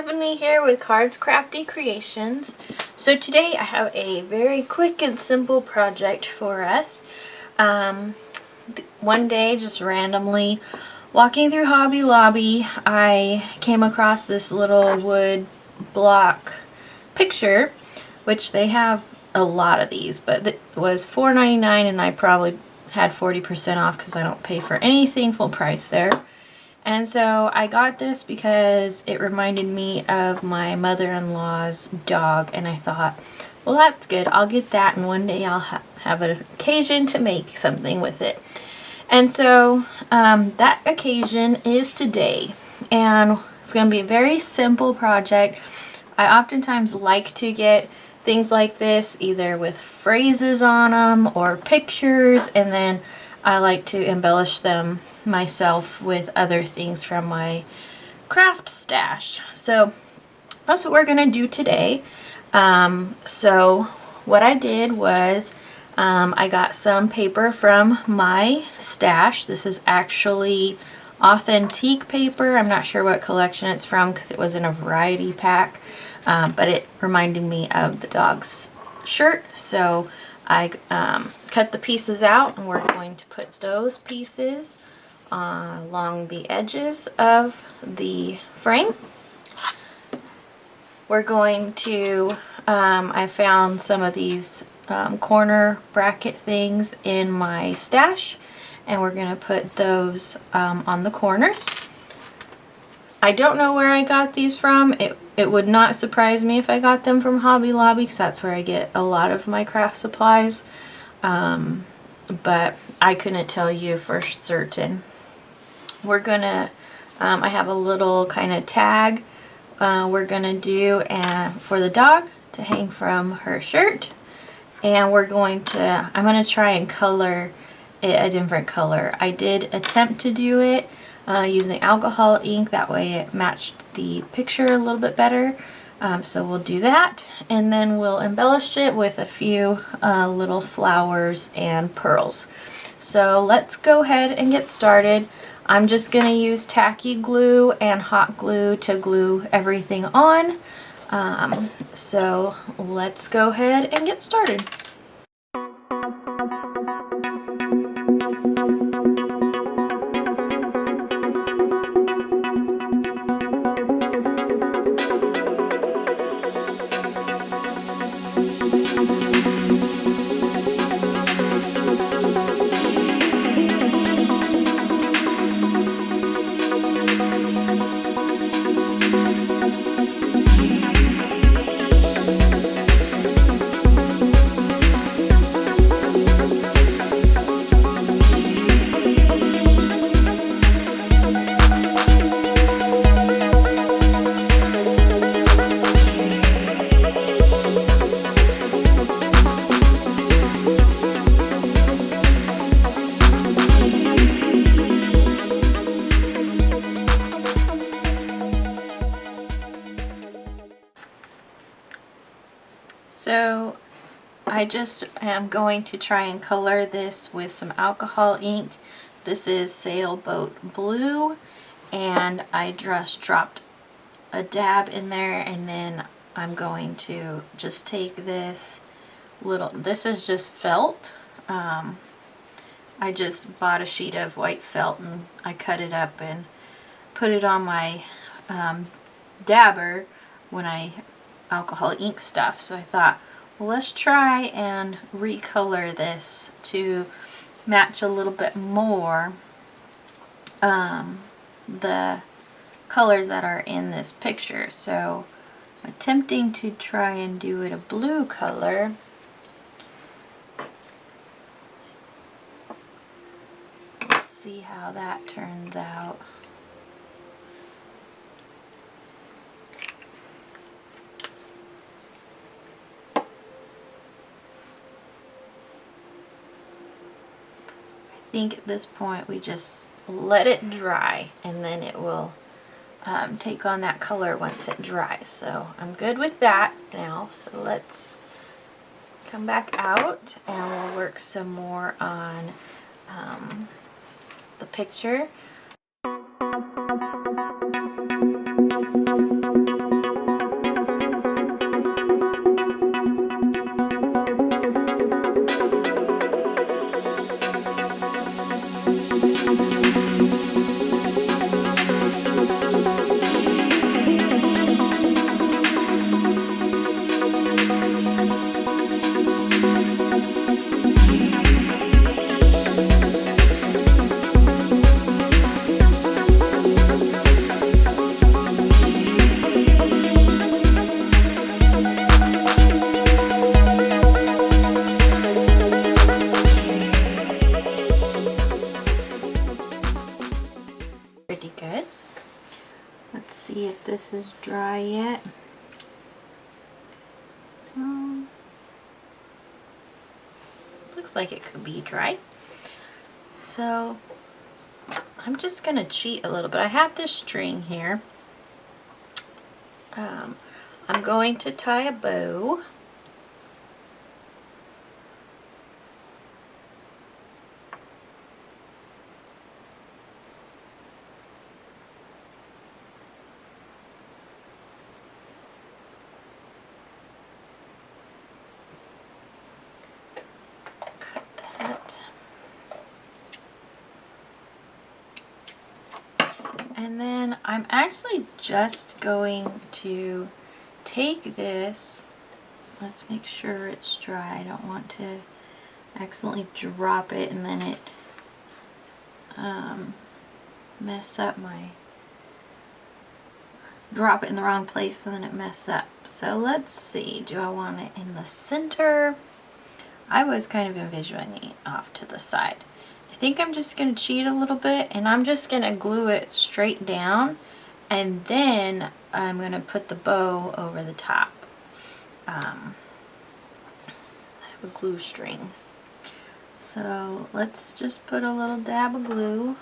Tiffany here with Cards Crafty Creations. So today I have a very quick and simple project for us. One day, just randomly walking through Hobby Lobby, I came across this little wood block picture, which they have a lot of these, but it was $4.99 and I probably had 40% off because I don't pay for anything full price there. And so I got this because it reminded me of my mother-in-law's dog, and I thought, well, that's good. I'll get that, and one day I'll have an occasion to make something with it. And so that occasion is today, and it's going to be a very simple project. I oftentimes like to get things like this either with phrases on them or pictures, and then I like to embellish them myself with other things from my craft stash. So that's what we're gonna do today. So what I did was I got some paper from my stash. This is actually Authentique paper. I'm not sure what collection it's from because it was in a variety pack, but it reminded me of the dog's shirt. So I cut the pieces out, and we're going to put those pieces along the edges of the frame. We're going to, I found some of these corner bracket things in my stash, and we're going to put those on the corners. I don't know where I got these from. It would not surprise me if I got them from Hobby Lobby, because that's where I get a lot of my craft supplies. But I couldn't tell you for certain. We're gonna, I have a little kind of tag we're gonna do for the dog to hang from her shirt. And we're going to, I'm gonna try and color it a different color. I did attempt to do it using alcohol ink, that way it matched the picture a little bit better. So we'll do that, and then we'll embellish it with a few little flowers and pearls. So let's go ahead and get started. I'm just going to use tacky glue and hot glue to glue everything on. So let's go ahead and get started. So I just am going to try and color this with some alcohol ink. This is Sailboat Blue, and I just dropped a dab in there, and then I'm going to just take this little, this is just felt. I just bought a sheet of white felt and I cut it up and put it on my dabber when I alcohol ink stuff. So I thought, well, let's try and recolor this to match a little bit more the colors that are in this picture. So I'm attempting to try and do it a blue color. Let's see how that turns out. I think at this point we just let it dry, and then it will take on that color once it dries. So I'm good with that now. So let's come back out and we'll work some more on the picture. dry yet. Looks like it could be dry. So I'm just gonna cheat a little bit. I have this string here. I'm going to tie a bow. Cut that. And then I'm actually just going to take this, let's make sure it's dry. I don't want to accidentally drop it and then it mess up drop it in the wrong place and then it mess up. So let's see, do I want it in the center? I was kind of envisioning it off to the side. I think I'm just going to cheat a little bit and I'm just going to glue it straight down, and then I'm going to put the bow over the top. I have a glue string. So let's just put a little dab of glue.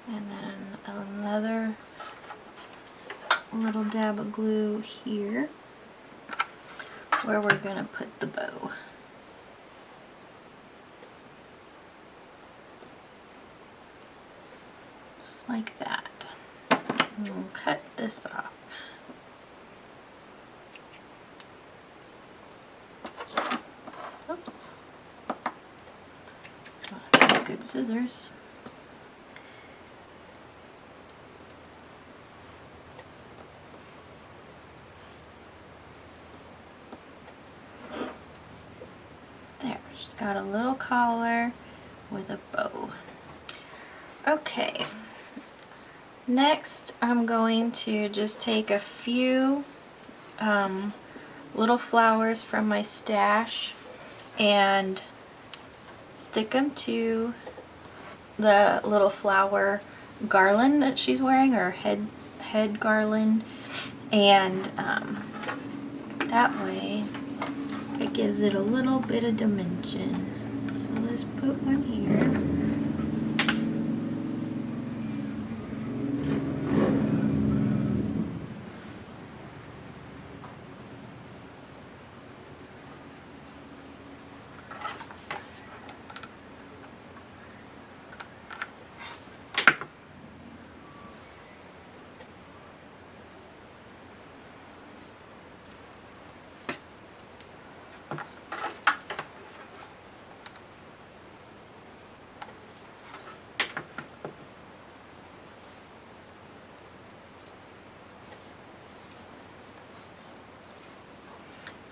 And then another little dab of glue here where we're going to put the bow. Just like that. And we'll cut this off. Oops. Good scissors. Got a little collar with a bow. Okay, next I'm going to just take a few little flowers from my stash and stick them to the little flower garland that she's wearing, or head garland, and that way it gives it a little bit of dimension. So let's put one here.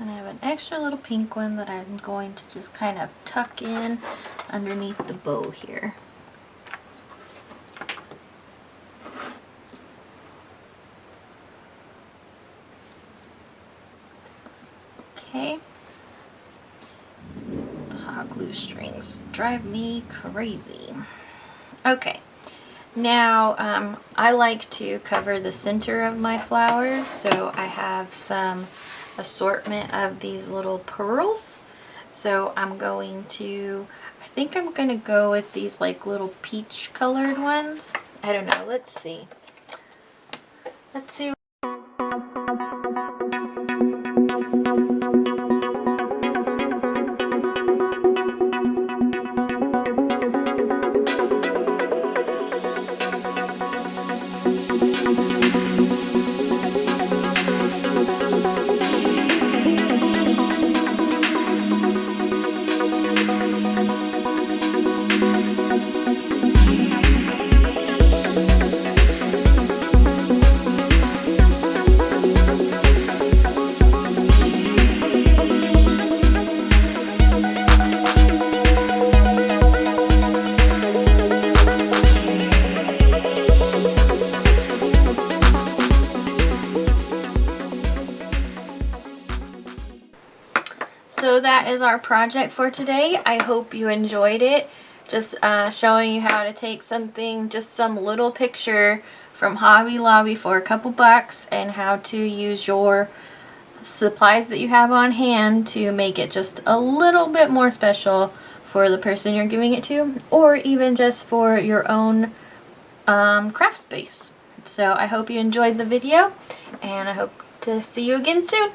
And I have an extra little pink one that I'm going to just kind of tuck in underneath the bow here. Okay. The hot glue strings drive me crazy. Okay. Now, I like to cover the center of my flowers, so I have some assortment of these little pearls. So I'm going to, I think I'm going to go with these like little peach colored ones. I don't know, let's see. Let's see. So that is our project for today. I hope you enjoyed it. Just showing you how to take something, just some little picture from Hobby Lobby for a couple bucks, and how to use your supplies that you have on hand to make it just a little bit more special for the person you're giving it to, or even just for your own craft space. So I hope you enjoyed the video, and I hope to see you again soon.